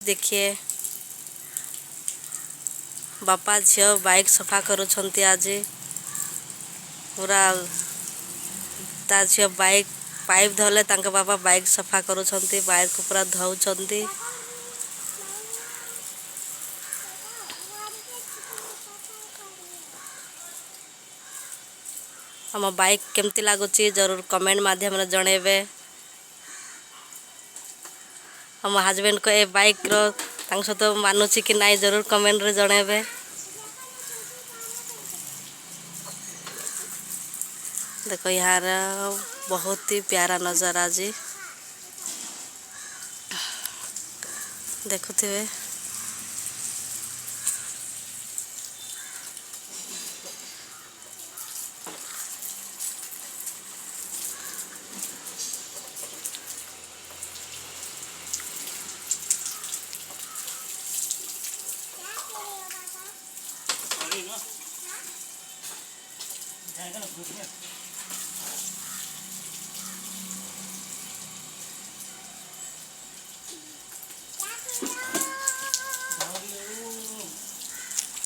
देखिए बापा झील बाइक सफा करुछंती आज पूरा ता झील बाइक पाइप धरले तांके बापा बाइक सफा करुछंती बाइक को पूरा धौछंती। हम बाइक केमती लागुची जरूर कमेंट माध्यम रे जणेबे। हम हस्बैंड को ए बाइक रो तांक सहित मानुची कि नाई जरूर कमेंट रे जणेबे। देखो यार बहुत ही प्यारा नजारा जी देखुथिबे। जाएगा ना